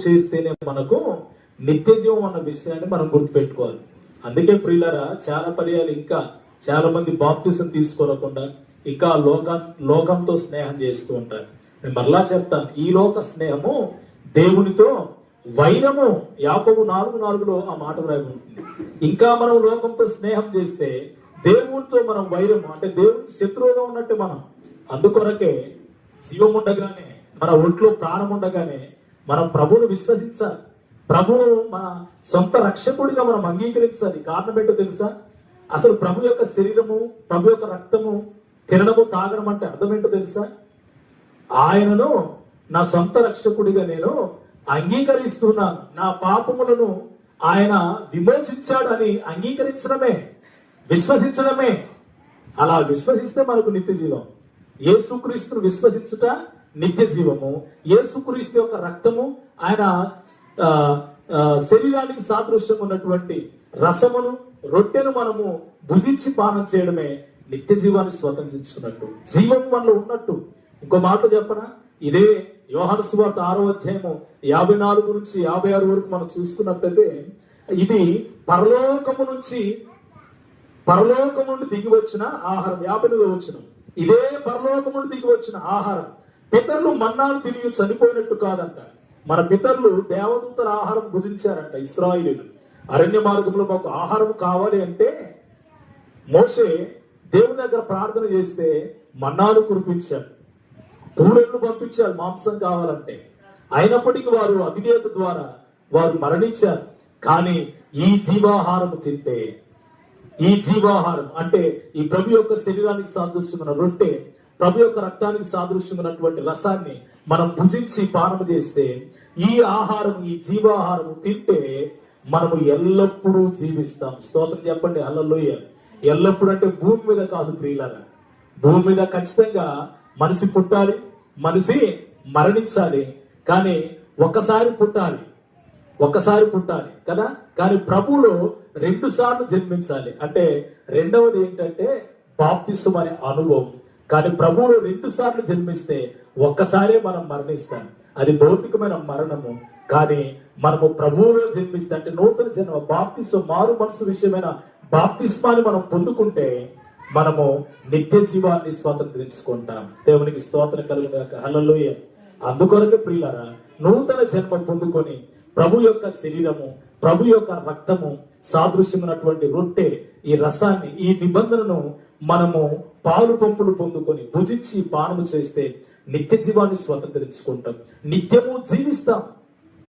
చేస్తేనే మనకు నిత్య జీవం అన్న విషయాన్ని మనం గుర్తుపెట్టుకోవాలి. అందుకే ప్రియులారా, చాలా పర్యాలు ఇంకా చాలా మంది బాప్తిసం తీసుకోకుండా ఇంకా లోకంతో స్నేహం చేస్తూ ఉంటారు. నేను మరలా చెప్తాను, ఈ లోక స్నేహము దేవునితో వైరము. యాకోబు 4:4 ఆ మాట రాయబడుతుంది. ఇంకా మనం లోకంతో స్నేహం చేస్తే దేవునితో మనం వైరము, అంటే దేవునికి శత్రువుగా ఉన్నట్టు మనం. అందుకొరకే జీవం ఉండగానే, మన ఒంట్లో ప్రాణం ఉండగానే మనం ప్రభువును విశ్వసించాలి. ప్రభువు మన సొంత రక్షకుడిగా మనం అంగీకరించాలి. కారణం ఏంటో తెలుసా? అసలు ప్రభు యొక్క శరీరము, ప్రభు యొక్క రక్తము తినడము తాగడం అంటే అర్థం ఏంటో తెలుసా? ఆయనను నా సొంత రక్షకుడిగా నేను అంగీకరిస్తున్నాను. నా పాపములను ఆయన విమోచించాడని అంగీకరించడమే, విశ్వసించడమే. అలా విశ్వసిస్తే మనకు నిత్య జీవం. యేసుక్రీస్తును విశ్వసించుట నిత్య జీవము. యేసుక్రీస్తు యొక్క రక్తము, ఆయన శరీరానికి సాదృశ్యం ఉన్నటువంటి రసమును, రొట్టెను మనము భుజించి పానం చేయడమే నిత్య జీవాన్ని స్వతంత్రించుకున్నట్టు, జీవం మనలో ఉన్నట్టు. ఇంకో మాట చెప్పనా? ఇదే యోహాను సువార్త 6వ అధ్యాయము 54 నుంచి 56 వరకు మనం చూసుకున్నట్లయితే, ఇది పరలోకము నుండి దిగి వచ్చిన ఆహారం. 59వ వచనం, ఇదే పరలోకము నుండి దిగి వచ్చిన ఆహారం. పితరులు మన్నాను తిరిగి చనిపోయినట్టు కాదంట. మన పితరులు దేవదూతల ఆహారం భుజించారంట. ఇశ్రాయేలీయులు అరణ్య మార్గంలో మాకు ఆహారం కావాలి అంటే మోషే దేవుని దగ్గర ప్రార్థన చేస్తే మన్నాను కురిపించారు, పూడెళ్ళు పంపించారు మాంసం కావాలంటే. అయినప్పటికీ వారు అవిధేయత ద్వారా వారు మరణించారు. కానీ ఈ జీవాహారము తింటే, ఈ జీవాహారం అంటే ఈ ప్రభు యొక్క శరీరానికి సాదృశ్యమైన రొట్టె, ప్రభు యొక్క రక్తానికి సాదృశ్యమైనటువంటి రసాన్ని మనం భుజించి పానము చేస్తే, ఈ ఆహారం, ఈ జీవాహారం తింటే మనము ఎల్లప్పుడూ జీవిస్తాం. స్తోత్రం చెప్పండి, హల్లెలూయ. ఎల్లప్పుడు అంటే భూమి మీద కాదు ప్రియులారా. భూమి మీద ఖచ్చితంగా మనిషి పుట్టాలి, మనిషి మరణించాలి. కానీ ఒక్కసారి పుట్టాలి కదా. కానీ ప్రభువులో 2 సార్లు జన్మించాలి. అంటే రెండవది ఏంటంటే బాప్తిస్మం అనే అనుభవం. కానీ ప్రభువులో 2 సార్లు జన్మిస్తే ఒక్కసారే మనం మరణిస్తాం. అది భౌతికమైన మరణము. కానీ మనము ప్రభువులో జన్మిస్తే, అంటే నూతన జన్మ, బాప్తిస్మం, మారు మనసు విషయమైన బాప్తిస్మాన్ని మనం పొందుకుంటే మనము నిత్య జీవాన్ని స్వతంత్రించుకుంటాం. దేవునికి స్తోత్రం కలుగుగాక, హల్లెలూయ. అందుకొరకే ప్రియులారా, నూతన జన్మ పొందుకొని ప్రభు యొక్క శరీరము, ప్రభు యొక్క రక్తము సాదృశ్యమైనటువంటి రొట్టె, ఈ రసాన్ని, ఈ నిబంధనను మనము పాలు పంపులు పొందుకొని భుజించి పానము చేస్తే నిత్య జీవాన్ని స్వతంత్రించుకుంటాం, నిత్యము జీవిస్తాం.